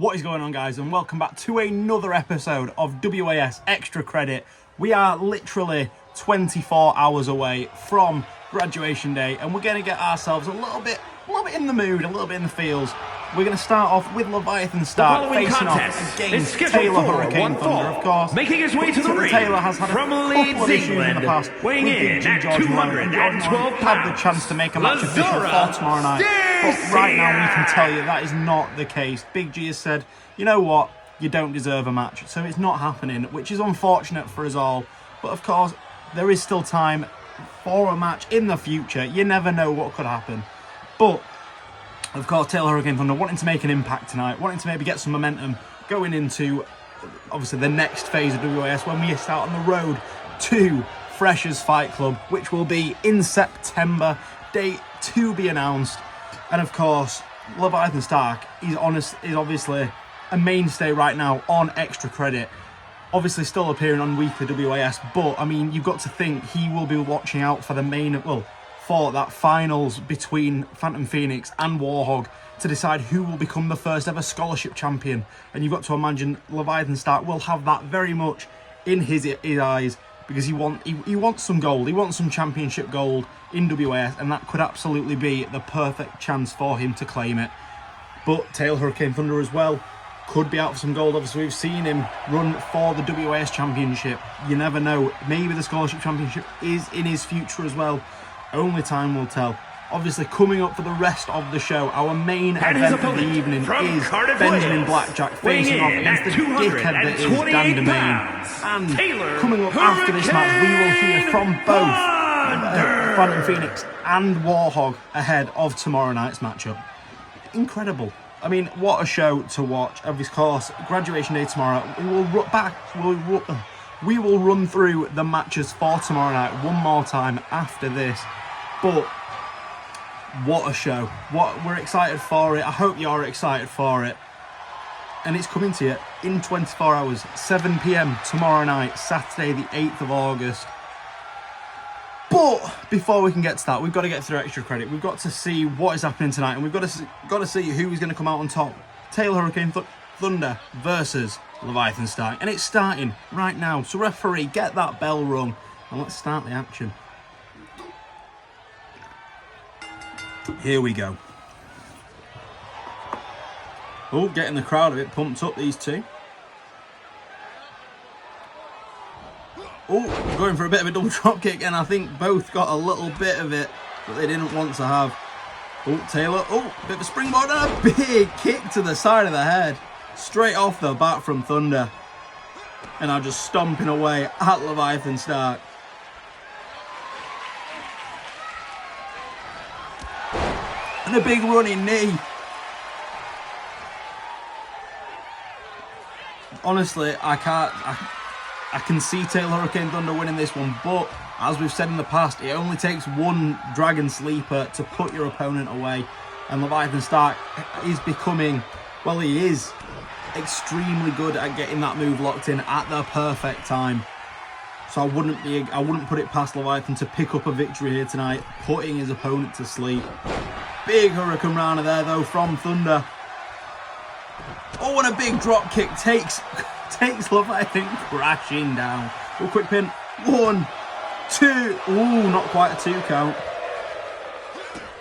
What is going on, guys, and welcome back to another episode of WAS Extra Credit. We are literally 24 hours away from graduation day, and we're going to get ourselves a little bit in the mood, a little bit in the feels. We're going to start off with Leviathan Stark facing off against Taylor Hurricane Thunder, of course. Making his way to the ring Taylor has had from a couple Leeds, of issues England, in the past. weighing in at 212 had the chance to make a match official for tomorrow night, but right now we can tell you that is not the case. Big G has said, you know what, you don't deserve a match, so it's not happening, which is unfortunate for us all. But of course, there is still time for a match in the future. You never know what could happen. But of course, Taylor Hurricane Thunder wanting to make an impact tonight, wanting to maybe get some momentum going into, obviously, the next phase of WAS when we start on the road to Freshers Fight Club, which will be in September, date to be announced. And of course, Leviathan Stark is obviously a mainstay right now on Extra Credit. Obviously still appearing on weekly WAS, but I mean, you've got to think he will be watching out for the for that finals between Phantom Phoenix and Warhog to decide who will become the first ever scholarship champion. And you've got to imagine Leviathan Stark will have that very much in his eyes, because he wants some gold, he wants some championship gold in WAS, and that could absolutely be the perfect chance for him to claim it. But Taylor Hurricane Thunder as well could be out for some gold. Obviously, we've seen him run for the WAS championship. You never know, maybe the scholarship championship is in his future as well. Only time will tell. Obviously, coming up for the rest of the show, our main event of the evening is Benjamin Blackjack facing off against the dickhead that is Dan Domain. And coming up after this match, we will hear from both Phantom Phoenix and Warhog ahead of tomorrow night's matchup. Incredible. I mean, what a show to watch. Of course, graduation day tomorrow. We will run through the matches for tomorrow night one more time after this. But what a show. We're excited for it. I hope you're excited for it. And it's coming to you in 24 hours, 7 p.m. tomorrow night, Saturday the 8th of August. But before we can get to that, we've got to get through Extra Credit. We've got to see what is happening tonight, and we've got to see who is going to come out on top. Taylor Hurricane Thunder versus Leviathan Stark, and it's starting right now. So referee, get that bell rung, and let's start the action. Here we go. Oh, getting the crowd a bit pumped up, these two. Oh, going for a bit of a double drop kick, and I think both got a little bit of it that they didn't want to have. Oh, Taylor, bit of a springboard and a big kick to the side of the head. Straight off the bat from Thunder. And now just stomping away at Leviathan Stark. And a big running knee. Honestly, I can see Taylor Hurricane Thunder winning this one, but as we've said in the past, it only takes one Dragon Sleeper to put your opponent away. And Leviathan Stark is becoming, well, he is extremely good at getting that move locked in at the perfect time. So I wouldn't put it past Leviathan to pick up a victory here tonight, putting his opponent to sleep. Big Hurricane Rana there though from Thunder. Oh, and a big drop kick takes Leviathan crashing down. Oh, quick pin. 1, 2. Ooh, not quite a 2 count.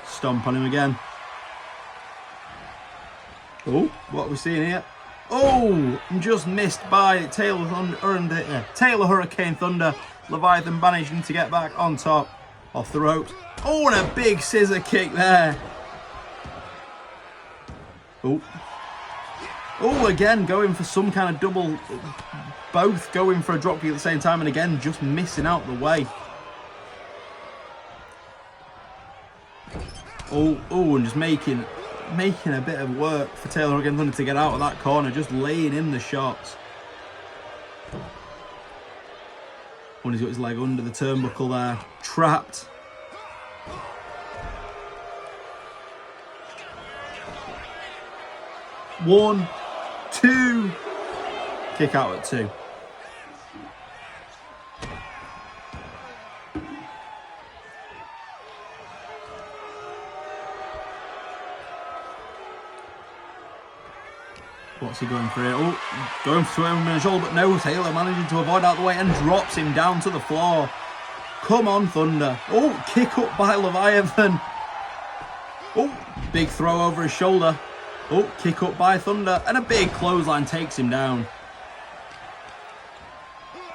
Stomp on him again. Oh, what are we seeing here? Oh, just missed by Taylor Hurricane Thunder. Leviathan managing to get back on top, off the ropes. Oh, and a big scissor kick there. Oh, again, going for some kind of double, both going for a drop kick at the same time, and again, just missing out the way. Oh, and just making a bit of work for Taylor Hurricane Thunder to get out of that corner, just laying in the shots. When he's got his leg under the turnbuckle there, trapped. One, 2. Kick out at 2. What's he going for here? Oh, going for him on the shoulder, but no, Taylor managing to avoid out of the way and drops him down to the floor. Come on, Thunder. Oh, kick up by Leviathan. Oh, big throw over his shoulder. Oh, kick up by Thunder. And a big clothesline takes him down.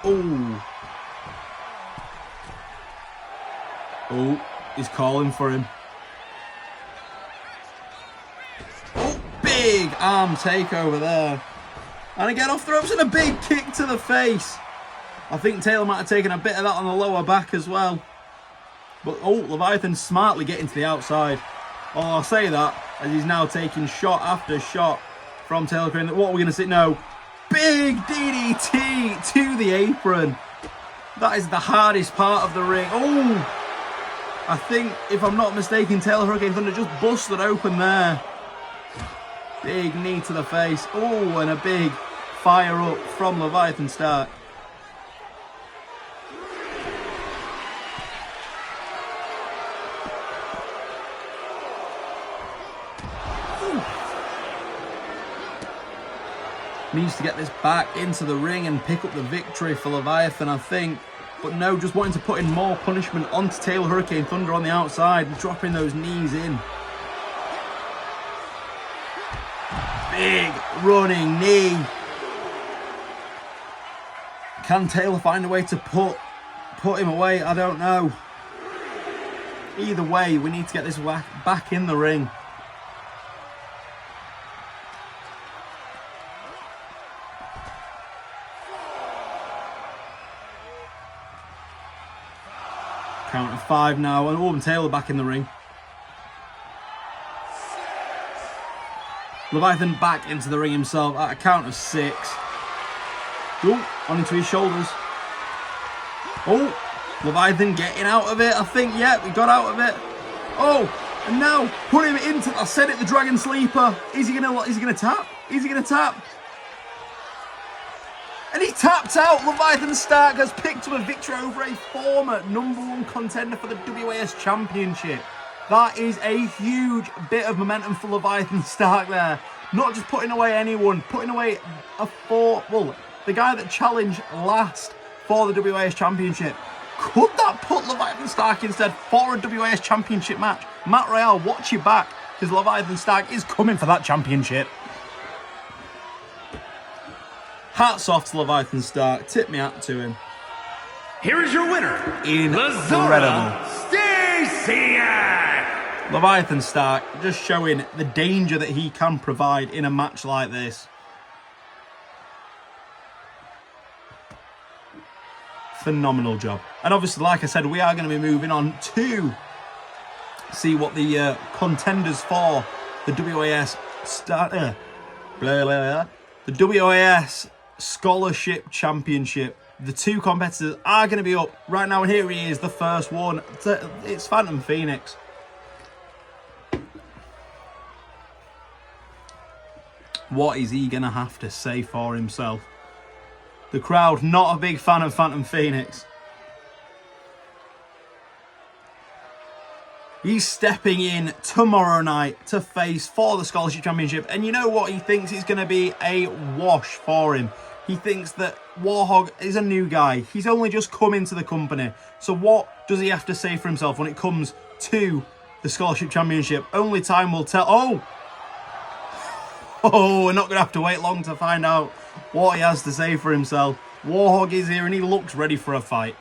Oh. Oh, he's calling for him. Oh, big arm takeover there. And again off the ropes and a big kick to the face. I think Taylor might have taken a bit of that on the lower back as well. But, oh, Leviathan smartly getting to the outside. Oh, I'll say that as he's now taking shot after shot from Taylor Crane. What are we going to see? No. Big DDT to the apron. That is the hardest part of the ring. Oh, I think, if I'm not mistaken, Taylor Hurricane Thunder just busted open there. Big knee to the face. Oh, and a big fire up from Leviathan Stark. Needs to get this back into the ring and pick up the victory for Leviathan, I think. But no, just wanting to put in more punishment onto Taylor Hurricane Thunder on the outside, dropping those knees in. Big running knee. Can Taylor find a way to put him away? I don't know. Either way, we need to get this back in the ring. Count of 5 now, and Auburn Taylor back in the ring. Leviathan back into the ring himself at a count of 6. Oh, on into his shoulders. Oh, Leviathan getting out of it. I think, yeah, we got out of it. Oh, and now put him into, I said it, the Dragon Sleeper. Is he gonna tap? Is he gonna tap? And he tapped out. Leviathan Stark has picked up a victory over a former #1 contender for the WAS Championship. That is a huge bit of momentum for Leviathan Stark there. Not just putting away anyone, putting away the guy that challenged last for the WAS Championship. Could that put Leviathan Stark instead for a WAS Championship match? Matt Royale, watch your back, because Leviathan Stark is coming for that championship. Hats off to Leviathan Stark. Tip me hat to him. Here is your winner, Incredible. Stacey. Leviathan Stark just showing the danger that he can provide in a match like this. Phenomenal job. And obviously, like I said, we are going to be moving on to see what the contenders for the WAS the WAS Scholarship Championship. The 2 competitors are going to be up right now, and here he is, the first one. It's Phantom Phoenix. What is he going to have to say for himself? The crowd, not a big fan of Phantom Phoenix. He's stepping in tomorrow night to face for the Scholarship Championship. And you know what? He thinks it's going to be a wash for him. He thinks that Warhog is a new guy. He's only just come into the company. So what does he have to say for himself when it comes to the Scholarship Championship? Only time will tell. Oh, we're not going to have to wait long to find out what he has to say for himself. Warhog is here and he looks ready for a fight.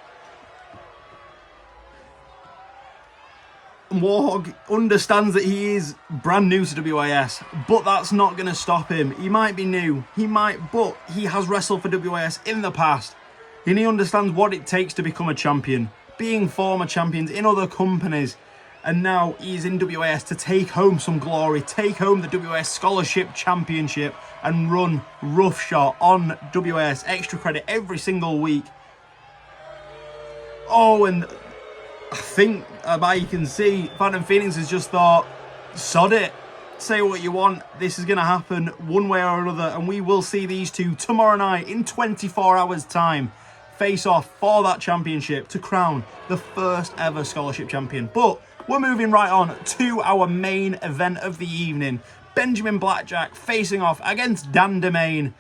Warhog understands that he is brand new to WAS, but that's not going to stop him. He might be new, but he has wrestled for WAS in the past, and he understands what it takes to become a champion, being former champions in other companies, and now he's in WAS to take home some glory, take home the WAS Scholarship Championship, and run roughshod on WAS Extra Credit every single week. Oh, and I think, you can see, Phantom Phoenix has just thought, sod it, say what you want, this is going to happen one way or another, and we will see these two tomorrow night in 24 hours time face off for that championship to crown the first ever Scholarship Champion. But we're moving right on to our main event of the evening. Benjamin Blackjack facing off against Dan Domain.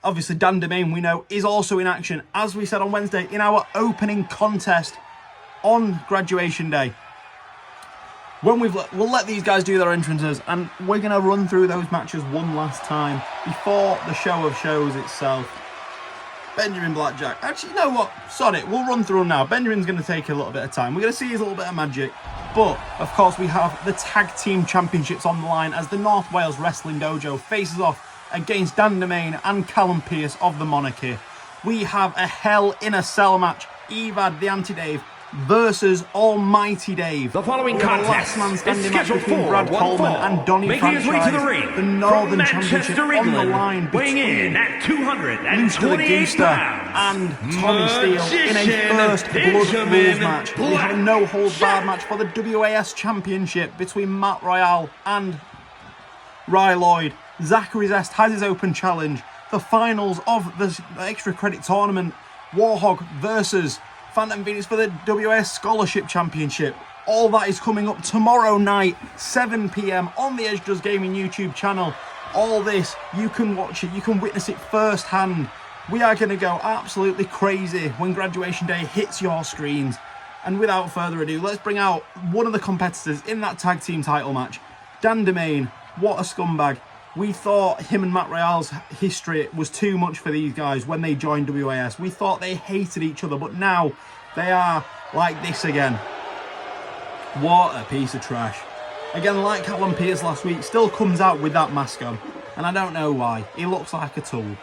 Obviously, Dan Domain, we know, is also in action, as we said on Wednesday, in our opening contest on graduation day. When we'll let these guys do their entrances, and we're going to run through those matches one last time before the show of shows itself. Benjamin Blackjack. Actually, you know what? Sod it. We'll run through them now. Benjamin's going to take a little bit of time. We're going to see his little bit of magic. But, of course, we have the Tag Team Championships on the line as the North Wales Wrestling Dojo faces off against Dan Domain and Callum Pearce of the Monarchy. We have a Hell in a Cell match. Evad the Anti-Dave versus Almighty Dave. The following last contest man is standing match scheduled between for Brad one Coleman fall. and Donny Making his way Franchise. to the ring The Northern from Championship Manchester, on the England, line weighing in between at Lucha the 228 Gooster pounds. and Tommy Steele in a first Blood Rules match. We have a no-holds-barred match for the WAS Championship between Matt Royale and Ry Lloyd. Zachary Zest has his open challenge. The finals of the extra credit tournament. Warhog versus Phantom Phoenix for the WAS Scholarship Championship. All that is coming up tomorrow night, 7 p.m. on the Edge Does Gaming YouTube channel. All this, you can watch it, you can witness it firsthand. We are going to go absolutely crazy when graduation day hits your screens. And without further ado, let's bring out one of the competitors in that tag team title match. Dan Domain, what a scumbag. We thought him and Matt Royale's history was too much for these guys when they joined WAS. We thought they hated each other, but now they are like this again. What a piece of trash. Again, like Callum Pearce last week, still comes out with that mask on. And I don't know why. He looks like a tool.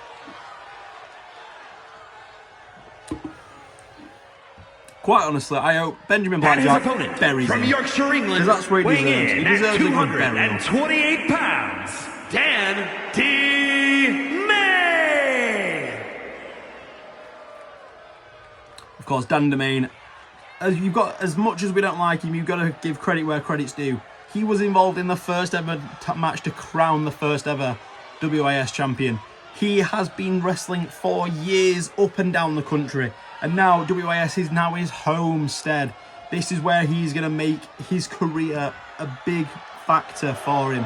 Quite honestly, I hope Benjamin Blackjack buries from him. Yorkshire, England, Because that's where he weighing deserves. in He at deserves a good burial. 228 pounds, Dan D. May. Of course, Dan Domain, as much as we don't like him, you've got to give credit where credit's due. He was involved in the first ever match to crown the first ever WAS champion. He has been wrestling for years up and down the country, and now WAS is now his homestead. This is where he's going to make his career a big factor for him.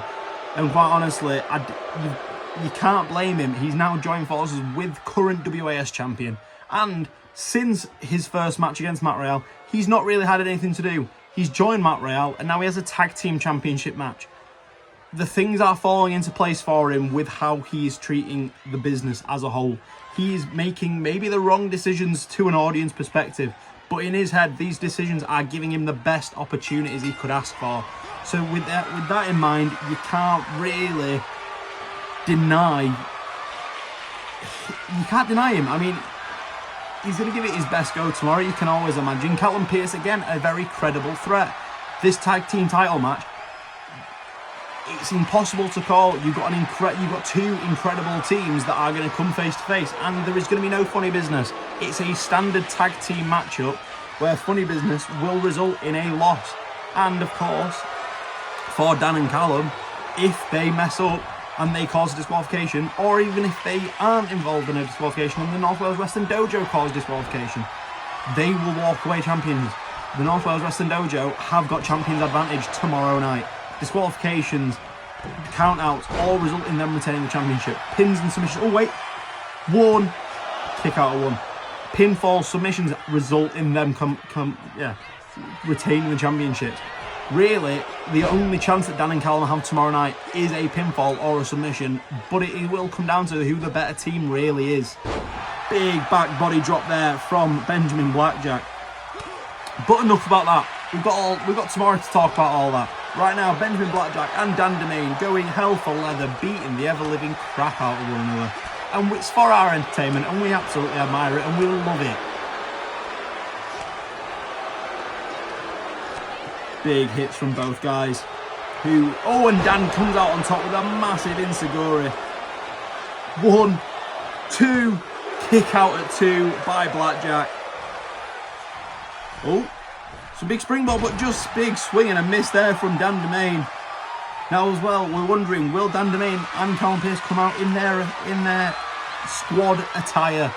And quite honestly, you can't blame him. He's now joined forces with current WAS champion. And since his first match against Matt Royale, he's not really had anything to do. He's joined Matt Royale, and now he has a tag team championship match. The things are falling into place for him with how he is treating the business as a whole. He is making maybe the wrong decisions to an audience perspective, but in his head, these decisions are giving him the best opportunities he could ask for. So with that in mind, you can't really deny. You can't deny him. I mean, he's going to give it his best go tomorrow, you can always imagine. Callum Pearce, again, a very credible threat. This tag team title match, it's impossible to call. You've got two incredible teams that are going to come face to face, and there is going to be no funny business. It's a standard tag team matchup where funny business will result in a loss. And of course, for Dan and Callum, if they mess up and they cause a disqualification, or even if they aren't involved in a disqualification and the North Wales Wrestling Dojo cause disqualification, they will walk away champions. The North Wales Wrestling Dojo have got champions advantage tomorrow night. Disqualifications, countouts, all result in them retaining the championship. Pins and submissions. Oh wait, one kick out of one. Pinfall submissions result in them retaining the championship. Really, the only chance that Dan and Callum have tomorrow night is a pinfall or a submission, but it will come down to who the better team really is. Big back body drop there from Benjamin Blackjack. But enough about that. We've got tomorrow to talk about all that. Right now, Benjamin Blackjack and Dan Domain going hell for leather, beating the ever-living crap out of one another. And it's for our entertainment, and we absolutely admire it, and we love it. Big hits from both guys. And Dan comes out on top with a massive Inseguri. 1, 2, kick out at 2 by Blackjack. Oh, some big springboard, but just big swing and a miss there from Dan Domain. Now as well, we're wondering, will Dan Domain and Callum Pearce come out in their squad attire?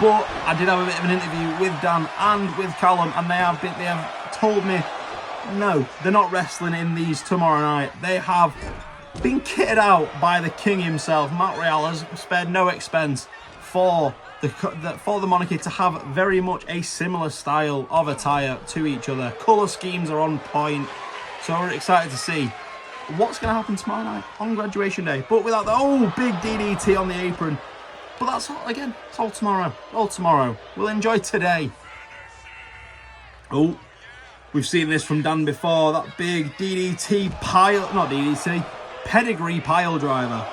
But I did have a bit of an interview with Dan and with Callum, and they have told me no, they're not wrestling in these tomorrow night. They have Being kitted out by the king himself, Matt Rial has spared no expense for the monarchy to have very much a similar style of attire to each other. Colour schemes are on point, so we're excited to see what's going to happen tomorrow night on graduation day. But without the big DDT on the apron. But that's all, again, it's all tomorrow. All tomorrow. We'll enjoy today. Oh, we've seen this from Dan before. That big DDT pedigree pile driver.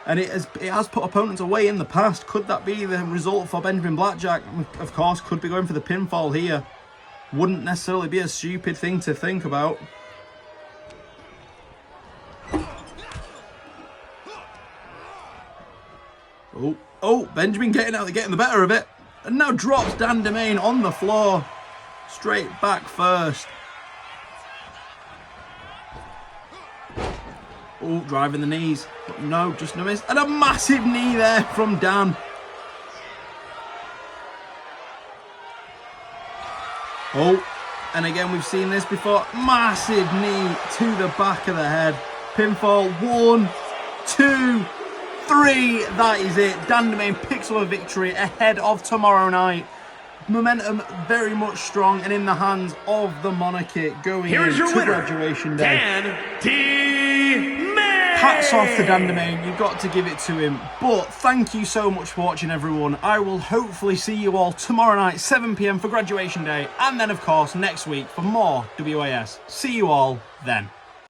And it has put opponents away in the past. Could that be the result for Benjamin Blackjack? Of course, could be going for the pinfall here. Wouldn't necessarily be a stupid thing to think about. Oh, Benjamin getting the better of it. And now drops Dan Domain on the floor. Straight back first. Oh, driving the knees. But no, just no miss. And a massive knee there from Dan. Oh, and again, we've seen this before. Massive knee to the back of the head. Pinfall. 1, 2, 3. That is it. Dan Domain picks up a victory ahead of tomorrow night. Momentum very much strong and in the hands of the monarchy going Here's your into winner, graduation day. Dan D. May. Hats off to Dan Domain, you've got to give it to him. But thank you so much for watching, everyone. I will hopefully see you all tomorrow night, 7 PM for graduation day, and then of course next week for more WAS. See you all then.